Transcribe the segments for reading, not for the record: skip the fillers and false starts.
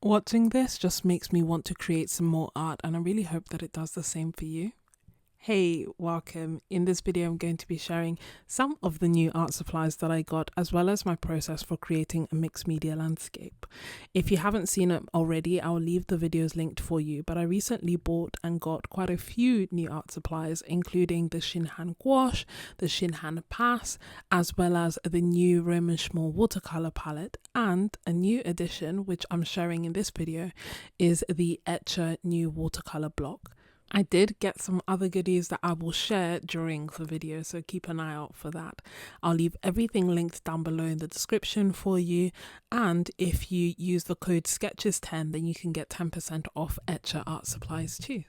Watching this just makes me want to create some more art, and I really hope that it does the same for you. Hey, welcome. In this video, I'm going to be sharing some of the new art supplies that I got, as well as my process for creating a mixed media landscape. If you haven't seen it already, I'll leave the videos linked for you, but I recently bought and got quite a few new art supplies, including the Szmal gouache, the Szmal pass, as well as the new Roman Szmal watercolor palette, and a new addition, which I'm sharing in this video, is the Etchr new watercolor block. I did get some other goodies that I will share during the video, so keep an eye out for that. I'll leave everything linked down below in the description for you, and if you use the code Sketches10, then you can get 10% off Etchr art supplies too.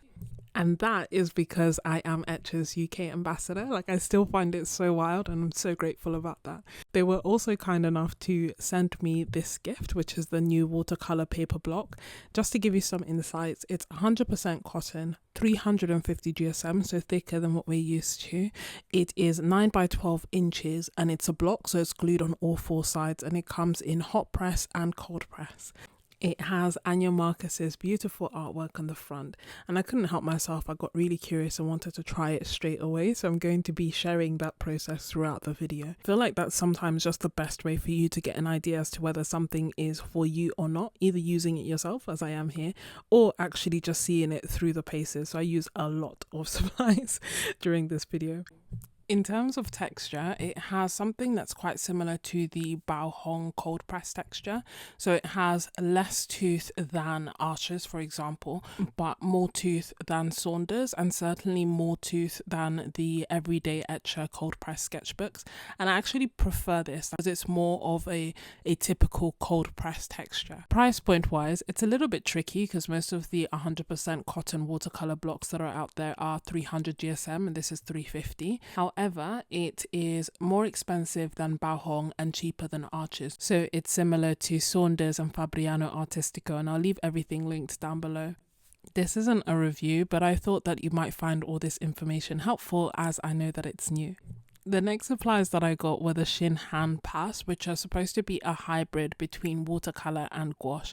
And that is because I am Etchr's UK ambassador. Like, I still find it so wild, and I'm so grateful about that. They were also kind enough to send me this gift, which is the new watercolor paper block. Just to give you some insights, it's 100% cotton, 350 GSM, so thicker than what we're used to. It is 9 by 12 inches, and it's a block, so it's glued on all four sides, and it comes in hot press and cold press. It has Anya Marcus's beautiful artwork on the front, and I couldn't help myself. I got really curious and wanted to try it straight away, so I'm going to be sharing that process throughout the video. I feel like that's sometimes just the best way for you to get an idea as to whether something is for you or not, either using it yourself, as I am here, or actually just seeing it through the paces. So I use a lot of supplies during this video. In terms of texture, it has something that's quite similar to the Bao Hong cold press texture. So it has less tooth than Arches, for example, but more tooth than Saunders, and certainly more tooth than the everyday Etchr cold press sketchbooks. And I actually prefer this because it's more of a typical cold press texture. Price point wise, it's a little bit tricky because most of the 100% cotton watercolor blocks that are out there are 300 GSM, and this is 350. However, it is more expensive than Bao Hong and cheaper than Arches. So it's similar to Saunders and Fabriano Artistico, and I'll leave everything linked down below. This isn't a review, but I thought that you might find all this information helpful, as I know that it's new. The next supplies that I got were the Szmal pass, which are supposed to be a hybrid between watercolor and gouache.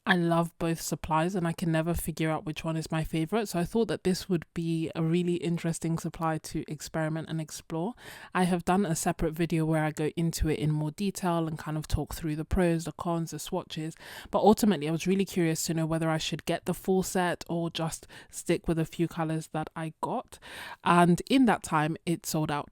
I love both supplies, and I can never figure out which one is my favorite, so I thought that this would be a really interesting supply to experiment and explore. I have done a separate video where I go into it in more detail and kind of talk through the pros, the cons, the swatches, but ultimately I was really curious to know whether I should get the full set or just stick with a few colors that I got, and in that time it sold out.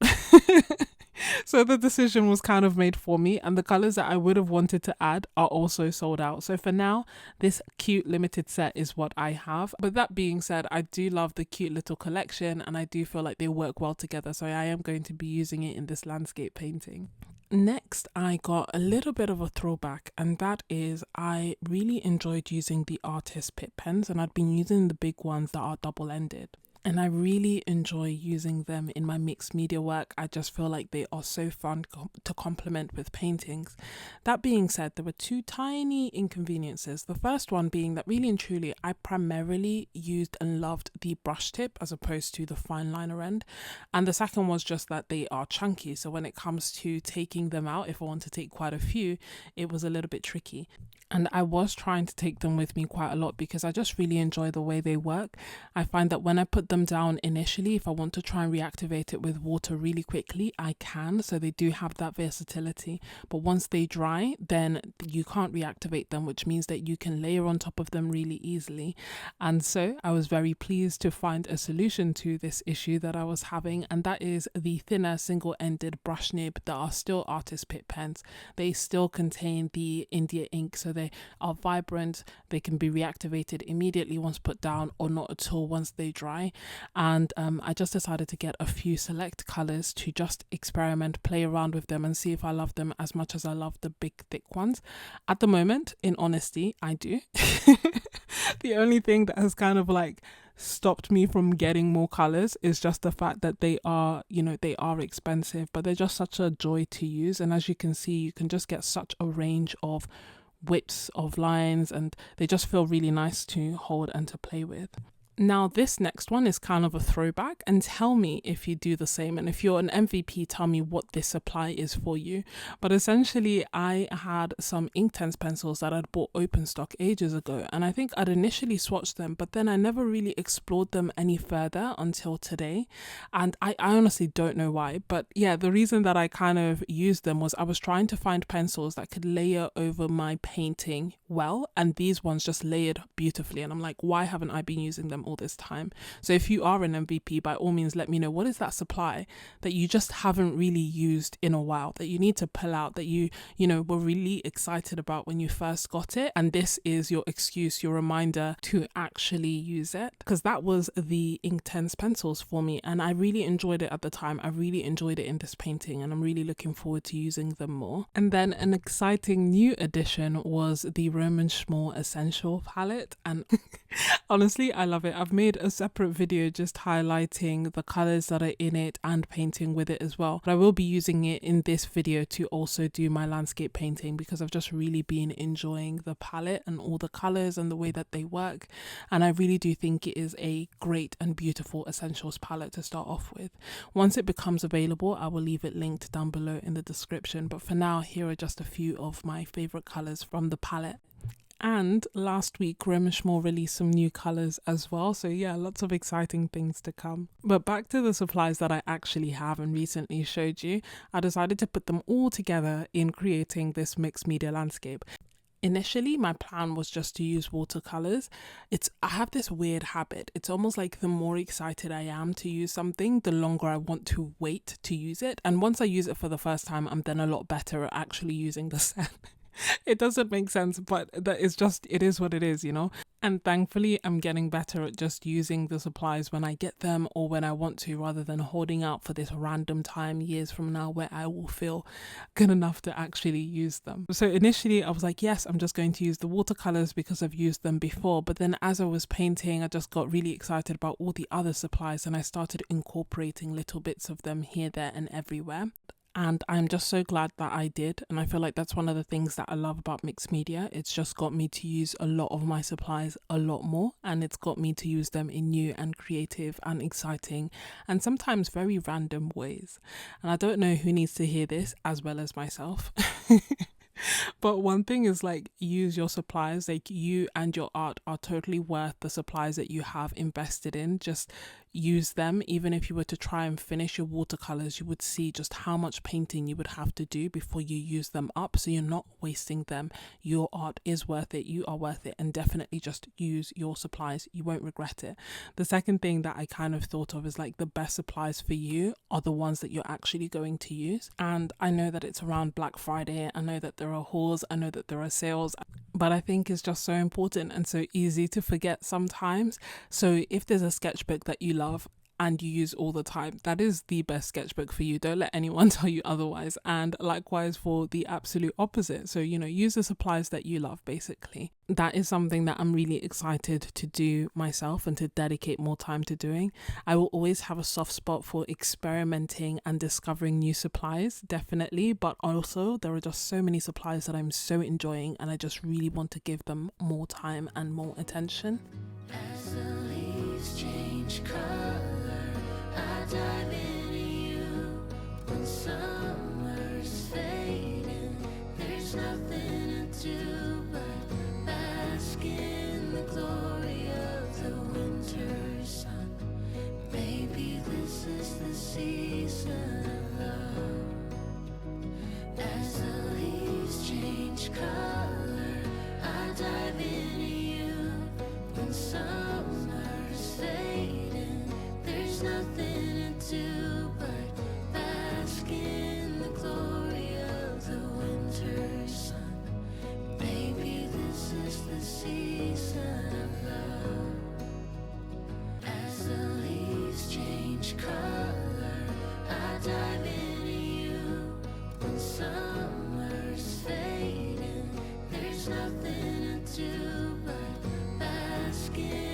So the decision was kind of made for me, and the colors that I would have wanted to add are also sold out. So for now, this cute limited set is what I have. But that being said, I do love the cute little collection, and I do feel like they work well together. So I am going to be using it in this landscape painting. Next, I got a little bit of a throwback, and that is I really enjoyed using the artist Pitt pens, and I'd been using the big ones that are double-ended. And I really enjoy using them in my mixed media work. I just feel like they are so fun to complement with paintings. That being said, there were two tiny inconveniences. The first one being that really and truly, I primarily used and loved the brush tip as opposed to the fine liner end. And the second was just that they are chunky. So when it comes to taking them out, if I want to take quite a few, it was a little bit tricky. And I was trying to take them with me quite a lot because I just really enjoy the way they work. I find that when I put them down initially, if I want to try and reactivate it with water really quickly, I can. So they do have that versatility. But once they dry, then you can't reactivate them, which means that you can layer on top of them really easily. And so I was very pleased to find a solution to this issue that I was having, and that is the thinner single-ended brush nib that are still artist Pitt pens. They still contain the India ink, so they are vibrant. They can be reactivated immediately once put down, or not at all once they dry. And I just decided to get a few select colors to just experiment, play around with them, and see if I love them as much as I love the big thick ones. At the moment, in honesty, I do. The only thing that has kind of like stopped me from getting more colors is just the fact that they are, they are expensive, but they're just such a joy to use. And as you can see, you can just get such a range of widths of lines, and they just feel really nice to hold and to play with. Now this next one is kind of a throwback, and tell me if you do the same, and if you're an MVP, tell me what this supply is for you. But essentially I had some Inktense pencils that I'd bought open stock ages ago, and I think I'd initially swatched them, but then I never really explored them any further until today. And I honestly don't know why, but yeah, the reason that I kind of used them was I was trying to find pencils that could layer over my painting well, and these ones just layered beautifully, and I'm like, why haven't I been using them all this time? So if you are an MVP, by all means let me know, what is that supply that you just haven't really used in a while, that you need to pull out, that you know were really excited about when you first got it, and this is your excuse, your reminder to actually use it. Because that was the Inktense pencils for me, and I really enjoyed it at the time. I really enjoyed it in this painting, and I'm really looking forward to using them more. And then an exciting new addition was the Szmal Essential palette, and honestly I love it. I've made a separate video just highlighting the colors that are in it and painting with it as well, but I will be using it in this video to also do my landscape painting, because I've just really been enjoying the palette and all the colors and the way that they work, and I really do think it is a great and beautiful essentials palette to start off with. Once it becomes available, I will leave it linked down below in the description, but for now here are just a few of my favorite colors from the palette. And last week Szmal released some new colors as well, so yeah, lots of exciting things to come. But back to the supplies that I actually have and recently showed you, I decided to put them all together in creating this mixed media landscape. Initially my plan was just to use watercolors. I have this weird habit, it's almost like the more excited I am to use something, the longer I want to wait to use it, and once I use it for the first time, I'm then a lot better at actually using the set. It doesn't make sense, but that is just, it is what it is, you know. And thankfully I'm getting better at just using the supplies when I get them or when I want to, rather than holding out for this random time years from now where I will feel good enough to actually use them. So initially I was like, yes, I'm just going to use the watercolors because I've used them before, but then as I was painting I just got really excited about all the other supplies, and I started incorporating little bits of them here, there and everywhere. And I'm just so glad that I did, and I feel like that's one of the things that I love about mixed media. It's just got me to use a lot of my supplies a lot more, and it's got me to use them in new and creative and exciting and sometimes very random ways. And I don't know who needs to hear this as well as myself. But one thing is, like, use your supplies. Like, you and your art are totally worth the supplies that you have invested in. Just use them. Even if you were to try and finish your watercolors, you would see just how much painting you would have to do before you use them up, so you're not wasting them. Your art is worth it, you are worth it, and definitely just use your supplies. You won't regret it. The second thing that I kind of thought of is, like, the best supplies for you are the ones that you're actually going to use. And I know that it's around Black Friday, I know that there are hauls, I know that there are sales, but I think it's just so important and so easy to forget sometimes. So if there's a sketchbook that you love and you use all the time, that is the best sketchbook for you. Don't let anyone tell you otherwise. And likewise for the absolute opposite. So, you know, use the supplies that you love, basically. That is something that I'm really excited to do myself and to dedicate more time to doing. I will always have a soft spot for experimenting and discovering new supplies, definitely, but also there are just so many supplies that I'm so enjoying, and I just really want to give them more time and more attention. As the leaves change color, I dive into you. When summer's fading, there's nothing to do but bask in the glory of the winter sun. Maybe this is the season of love. As the leaves change color, I dive into you. When summer's fading, there's nothing to do but bask in the glory of the winter sun. Maybe this is the season of love. As the leaves change color, I dive into you. When summer's fading, there's nothing to do but bask in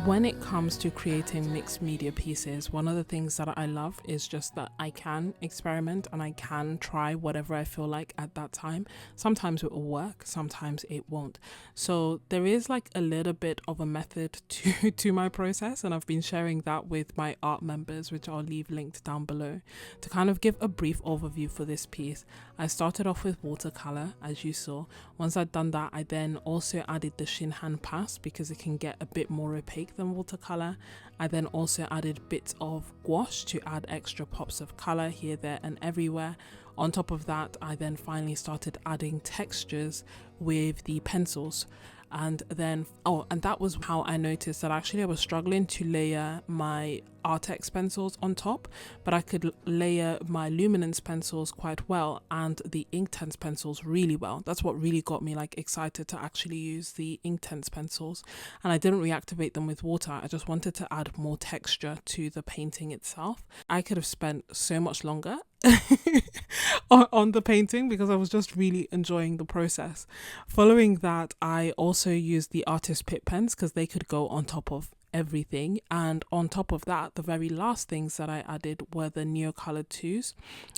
When it comes to creating mixed media pieces, one of the things that I love is just that I can experiment and I can try whatever I feel like at that time. Sometimes it will work, sometimes it won't. So there is like a little bit of a method to my process, and I've been sharing that with my art members, which I'll leave linked down below. To kind of give a brief overview for this piece, I started off with watercolor, as you saw. Once I'd done that, I then also added the Shin-Han pass because it can get a bit more opaque than watercolor. I then also added bits of gouache to add extra pops of color here, there and everywhere. On top of that, I then finally started adding textures with the pencils. And then, and that was how I noticed that actually I was struggling to layer my Artex pencils on top, but I could layer my luminance pencils quite well and the Inktense pencils really well. That's what really got me like excited to actually use the Inktense pencils. And I didn't reactivate them with water. I just wanted to add more texture to the painting itself. I could have spent so much longer on the painting because I was just really enjoying the process. Following that, I also used the artist pit pens because they could go on top of everything, and on top of that, the very last things that I added were the Neocolor 2s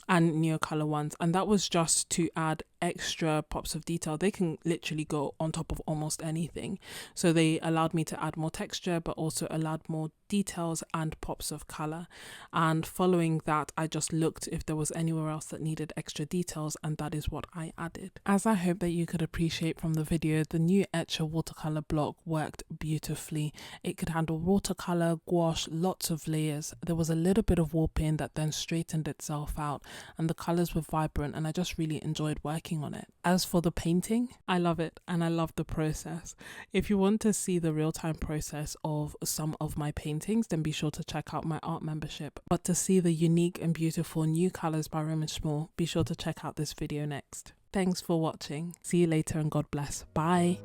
and Neocolor 1s, and that was just to add extra pops of detail. They can literally go on top of almost anything, so they allowed me to add more texture but also allowed more details and pops of color. And following that, I just looked if there was anywhere else that needed extra details, and that is what I added. As I hope that you could appreciate from the video, the new Etchr watercolor block worked beautifully. It could handle watercolor, gouache, lots of layers. There was a little bit of warping that then straightened itself out, and the colors were vibrant, and I just really enjoyed working on it. As for the painting, I love it and I love the process. If you want to see the real-time process of some of my paintings, then be sure to check out my art membership. But to see the unique and beautiful new colors by Szmal, be sure to check out this video next. Thanks for watching. See you later and God bless. Bye.